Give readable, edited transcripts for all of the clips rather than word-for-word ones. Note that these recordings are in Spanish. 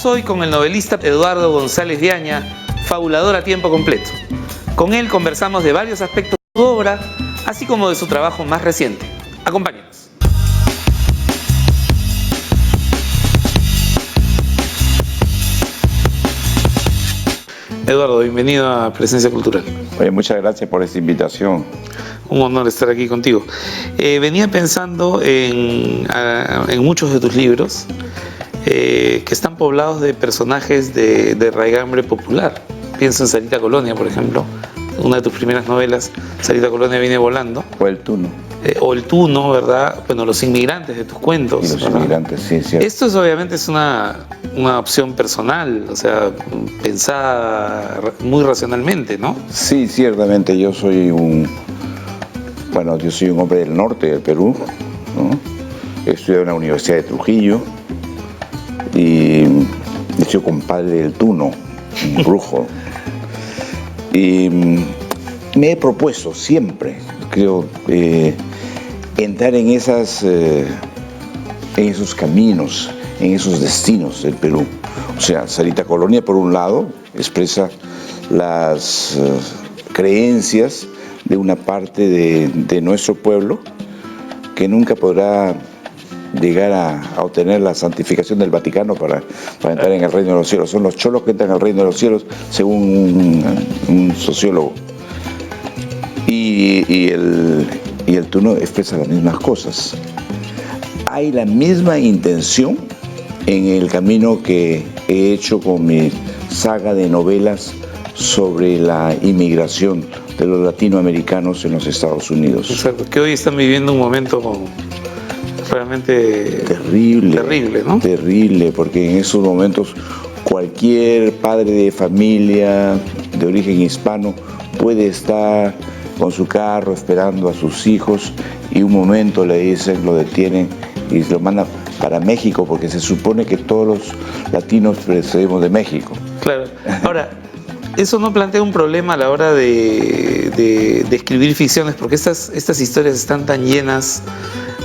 Estamos hoy con el novelista Eduardo González Viaña, fabulador a tiempo completo. Con él conversamos de varios aspectos de su obra, así como de su trabajo más reciente. Acompáñenos. Eduardo, bienvenido a Presencia Cultural. Oye, muchas gracias por esta invitación. Un honor estar aquí contigo. Venía pensando en muchos de tus libros que están poblados de personajes de raigambre popular. Pienso en Sarita Colonia, por ejemplo, una de tus primeras novelas, Sarita Colonia viene volando. O El Tuno. O El Tuno, ¿verdad? Bueno, los inmigrantes de tus cuentos. Y los ¿verdad? inmigrantes, sí, cierto. Esto obviamente es una opción personal, o sea, pensada muy racionalmente, ¿no? Sí, ciertamente yo soy un hombre del norte del Perú, ¿no? Estudié en la Universidad de Trujillo y he sido compadre del Tuno, un brujo. Y me he propuesto siempre, creo, entrar en esos caminos, en esos destinos del Perú. O sea, Sarita Colonia, por un lado, expresa las creencias de una parte de nuestro pueblo que nunca podrá llegar a obtener la santificación del Vaticano para entrar en el reino de los cielos. Son los cholos que entran al reino de los cielos, según un sociólogo. Y el Tuno expresa las mismas cosas. Hay la misma intención en el camino que he hecho con mi saga de novelas sobre la inmigración de los latinoamericanos en los Estados Unidos. Exacto, que hoy están viviendo un momento realmente terrible, ¿no? Terrible, porque en esos momentos cualquier padre de familia de origen hispano puede estar con su carro esperando a sus hijos y un momento le dicen, lo detienen y lo mandan para México, porque se supone que todos los latinos procedemos de México. Claro. Ahora, eso no plantea un problema a la hora de escribir ficciones, porque estas historias están tan llenas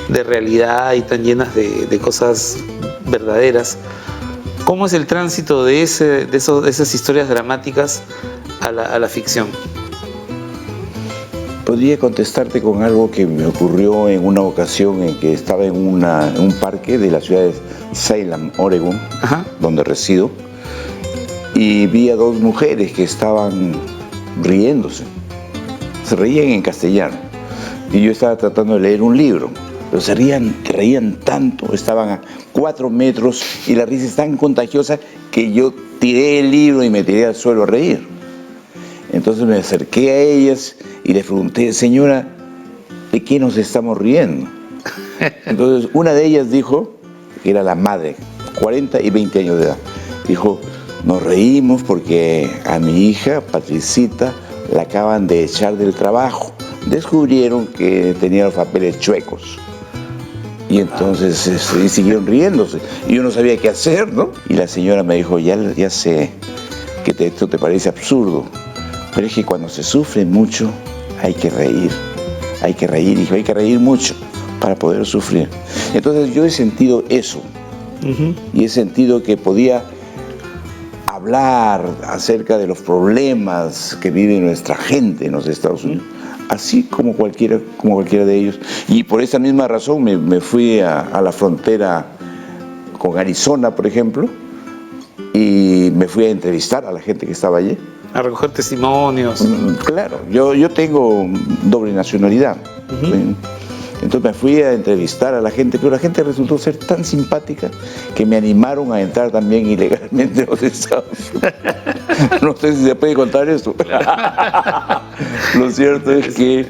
de realidad y tan llenas de cosas verdaderas. ¿Cómo es el tránsito de esas historias dramáticas a la ficción? Podría contestarte con algo que me ocurrió en una ocasión en que estaba en un parque de la ciudad de Salem, Oregon, donde resido, y vi a dos mujeres que estaban riéndose. Se reían en castellano. Y yo estaba tratando de leer un libro, pero se reían tanto, estaban a 4 metros y la risa es tan contagiosa que yo tiré el libro y me tiré al suelo a reír. Entonces me acerqué a ellas y les pregunté, señora, ¿de qué nos estamos riendo? Entonces una de ellas dijo, que era la madre, 40 y 20 años de edad, dijo, nos reímos porque a mi hija, Patricita, la acaban de echar del trabajo. Descubrieron que tenía los papeles chuecos. Y entonces siguieron riéndose. Y yo no sabía qué hacer, ¿no? Y la señora me dijo, ya sé que esto te parece absurdo, pero es que cuando se sufre mucho hay que reír. Hay que reír, hijo, hay que reír mucho para poder sufrir. Entonces yo he sentido eso. Y he sentido que podía hablar acerca de los problemas que vive nuestra gente en los Estados Unidos, así como cualquiera de ellos. Y por esa misma razón me fui a la frontera con Arizona, por ejemplo, y me fui a entrevistar a la gente que estaba allí. A recoger testimonios. Claro, yo tengo doble nacionalidad. Entonces me fui a entrevistar a la gente, pero la gente resultó ser tan simpática que me animaron a entrar también ilegalmente a los Estados Unidos. No sé si se puede contar esto. Lo cierto es que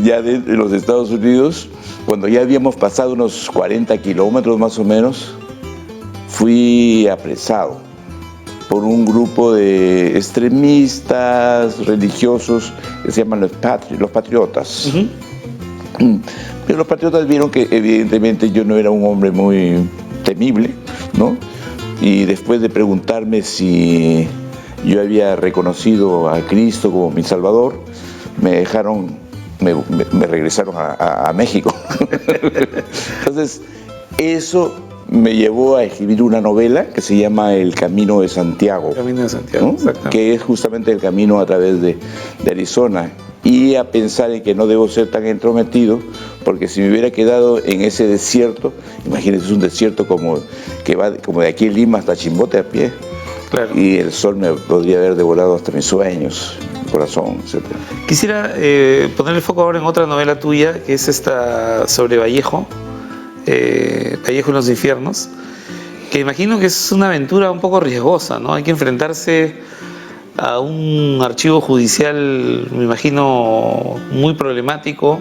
ya de los Estados Unidos, cuando ya habíamos pasado unos 40 kilómetros más o menos, fui apresado por un grupo de extremistas religiosos que se llaman los patriotas. Pero los patriotas vieron que evidentemente yo no era un hombre muy temible, ¿no? Y después de preguntarme si yo había reconocido a Cristo como mi Salvador, me regresaron a México. Entonces, eso me llevó a escribir una novela que se llama El Camino de Santiago. El Camino de Santiago, ¿no? Exactamente. Que es justamente el camino a través de Arizona. Y a pensar en que no debo ser tan entrometido, porque si me hubiera quedado en ese desierto, imagínense, es un desierto como que va como de aquí en Lima hasta Chimbote a pie. Claro. Y el sol me podría haber devorado hasta mis sueños, mi corazón, etc. Quisiera poner el foco ahora en otra novela tuya, que es esta sobre Vallejo, Vallejo en los infiernos, que imagino que es una aventura un poco riesgosa, ¿no? Hay que enfrentarse a un archivo judicial, me imagino, muy problemático,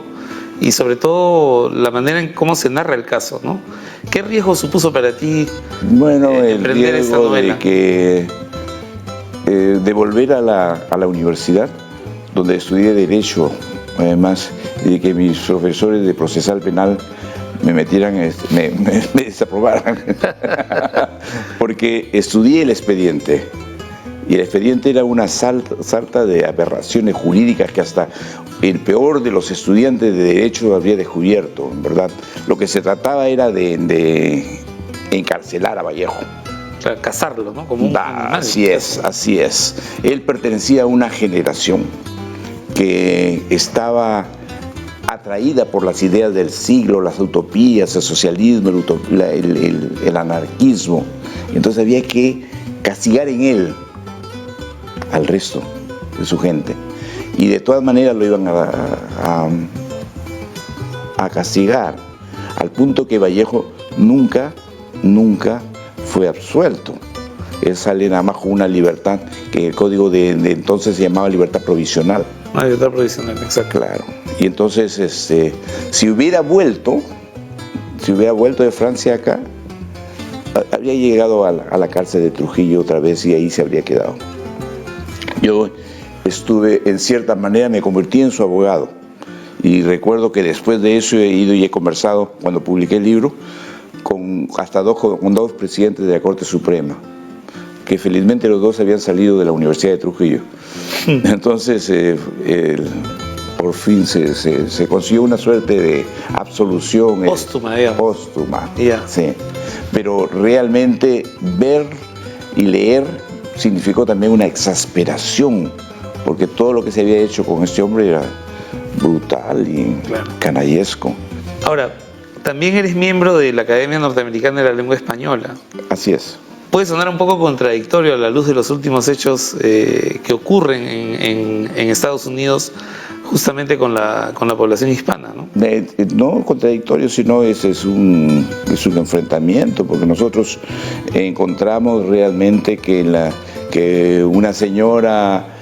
y sobre todo la manera en cómo se narra el caso, ¿no? ¿Qué riesgo supuso para ti el riesgo de volver a la universidad, donde estudié Derecho, además, y de que mis profesores de procesal penal me metieran, me desaprobaran, porque estudié el expediente. Y el expediente era una sarta de aberraciones jurídicas que hasta el peor de los estudiantes de Derecho habría descubierto, ¿verdad? Lo que se trataba era de encarcelar a Vallejo. O sea, cazarlo, ¿no? Como un animal. Así es. Él pertenecía a una generación que estaba atraída por las ideas del siglo, las utopías, el socialismo, el anarquismo. Entonces había que castigar en él al resto de su gente, y de todas maneras lo iban a castigar, al punto que Vallejo nunca fue absuelto. Él sale nada más con una libertad que en el código de entonces se llamaba libertad provisional. Libertad provisional, exacto. Claro. Y entonces si hubiera vuelto de Francia acá, habría llegado a la cárcel de Trujillo otra vez y ahí se habría quedado. Yo estuve, en cierta manera, me convertí en su abogado, y recuerdo que después de eso he ido y he conversado, cuando publiqué el libro, con dos presidentes de la Corte Suprema, que felizmente los dos habían salido de la Universidad de Trujillo. Entonces, por fin se consiguió una suerte de absolución. Póstuma, digamos. Póstuma, yeah. Sí. Pero realmente ver y leer significó también una exasperación, porque todo lo que se había hecho con este hombre era brutal y canallesco. Ahora, también eres miembro de la Academia Norteamericana de la Lengua Española. Así es. Puede sonar un poco contradictorio a la luz de los últimos hechos que ocurren en Estados Unidos, justamente con la población hispana, ¿no? No contradictorio, sino es un enfrentamiento, porque nosotros encontramos realmente que una señora,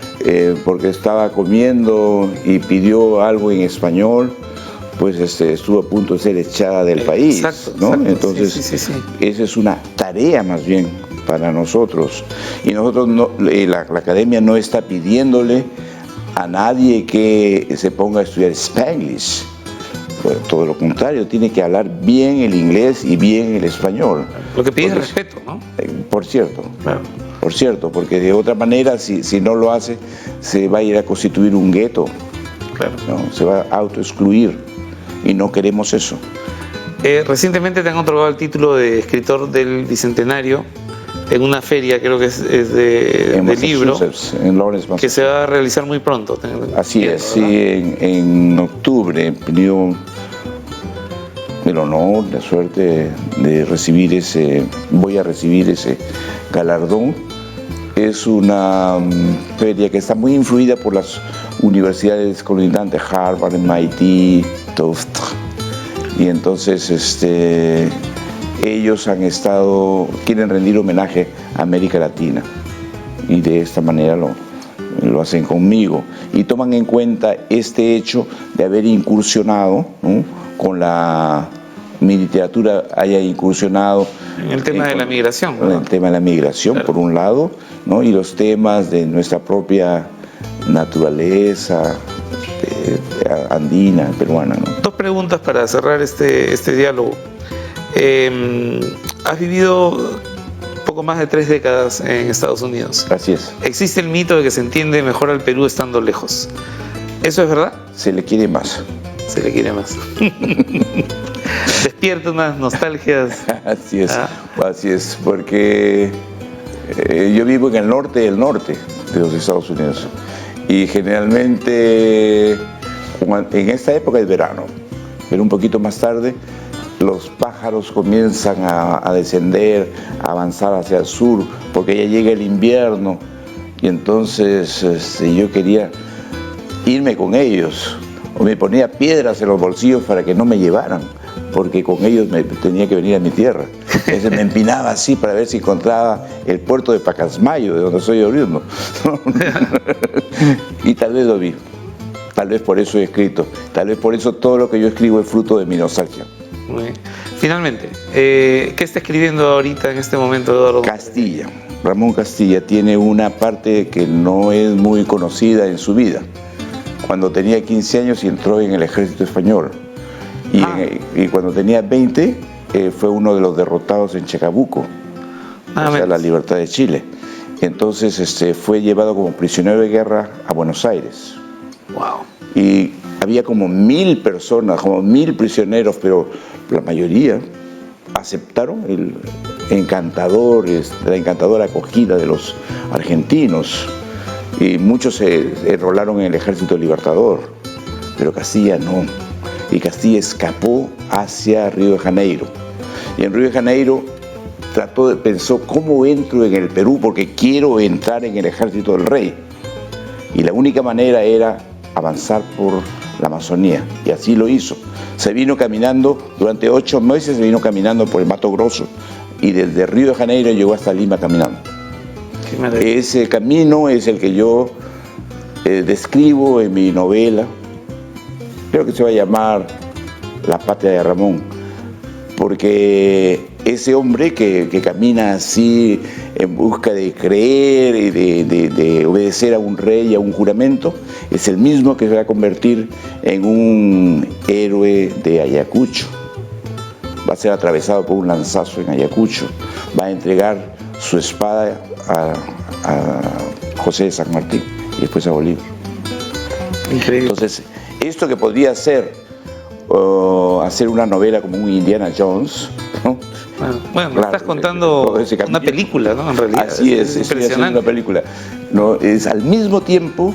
porque estaba comiendo y pidió algo en español, pues estuvo a punto de ser echada del país, ¿no? Exacto. Entonces, sí. Esa es una tarea más bien para nosotros. Y nosotros, la academia no está pidiéndole a nadie que se ponga a estudiar Spanglish. Bueno, todo lo contrario, tiene que hablar bien el inglés y bien el español. Lo que pide es respeto, ¿no? Por cierto. Claro. Por cierto, porque de otra manera, si no lo hace, se va a ir a constituir un gueto. Claro. ¿No? Se va a autoexcluir. Y no queremos eso. Recientemente te han otorgado el título de escritor del Bicentenario en una feria, creo que es de libro, en Lawrence, que se va a realizar muy pronto. Así es, sí, en octubre he tenido el honor, la suerte de voy a recibir ese galardón. Es una feria que está muy influida por las universidades colindantes, Harvard, MIT, Tufts. Y entonces ellos quieren rendir homenaje a América Latina. Y de esta manera lo hacen conmigo. Y toman en cuenta este hecho de haber incursionado, ¿no? Mi literatura haya incursionado en el tema de la migración. En el tema de la migración, claro. Por un lado, ¿no? Y los temas de nuestra propia naturaleza andina, peruana, ¿no? Dos preguntas para cerrar este diálogo. Has vivido poco más de 3 décadas en Estados Unidos. Así es. Existe el mito de que se entiende mejor al Perú estando lejos. ¿Eso es verdad? Se le quiere más. Se le quiere más. despierta unas nostalgias. Así es, porque yo vivo en el norte del norte de los Estados Unidos y generalmente en esta época es verano, pero un poquito más tarde los pájaros comienzan a descender, a avanzar hacia el sur, porque ya llega el invierno y entonces yo quería irme con ellos, o me ponía piedras en los bolsillos para que no me llevaran, porque con ellos me tenía que venir a mi tierra. Entonces me empinaba así para ver si encontraba el puerto de Pacasmayo, de donde soy oriundo. Y tal vez lo vi, tal vez por eso he escrito, tal vez por eso todo lo que yo escribo es fruto de mi nostalgia. Muy bien. Finalmente, ¿qué está escribiendo ahorita en este momento, Eduardo? Castilla. Ramón Castilla tiene una parte que no es muy conocida en su vida. Cuando tenía 15 años entró en el ejército español y cuando tenía 20 fue uno de los derrotados en Chacabuco, o sea, la libertad de Chile. Entonces fue llevado como prisionero de guerra a Buenos Aires. Wow. Y había como 1000 personas, como 1000 prisioneros, pero la mayoría aceptaron la encantadora acogida de los argentinos y muchos se enrolaron en el Ejército Libertador, pero Castilla no. Y Castilla escapó hacia Río de Janeiro. Y en Río de Janeiro pensó, ¿cómo entro en el Perú? Porque quiero entrar en el ejército del rey. Y la única manera era avanzar por la Amazonía, y así lo hizo. Se vino caminando, durante 8 meses se vino caminando por el Mato Grosso, y desde Río de Janeiro llegó hasta Lima caminando. Ese camino es el que yo describo en mi novela, creo que se va a llamar La Patria de Ramón, porque ese hombre que camina así en busca de creer y de obedecer a un rey y a un juramento, es el mismo que se va a convertir en un héroe de Ayacucho. Va a ser atravesado por un lanzazo en Ayacucho, va a entregar su espada a José de San Martín y después a Bolívar. Increíble. Entonces, esto que podría ser hacer una novela como un Indiana Jones, ¿no? Bueno, claro, estás contando una película, ¿no? En realidad. Así es, estoy haciendo una película. No, es al mismo tiempo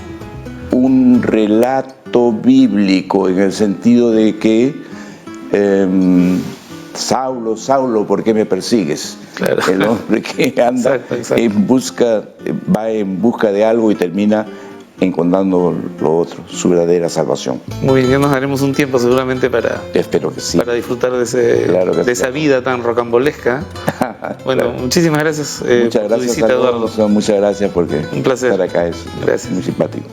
un relato bíblico en el sentido de que Saulo, Saulo, ¿por qué me persigues? Claro. El hombre que anda va en busca de algo y termina encontrando lo otro, su verdadera salvación. Muy bien, ya nos daremos un tiempo seguramente para, espero que sí, para disfrutar de esa vida tan rocambolesca. Bueno, claro. Muchísimas gracias, muchas gracias, visita, Eduardo. Muchas gracias porque un placer estar acá es gracias. Muy simpático.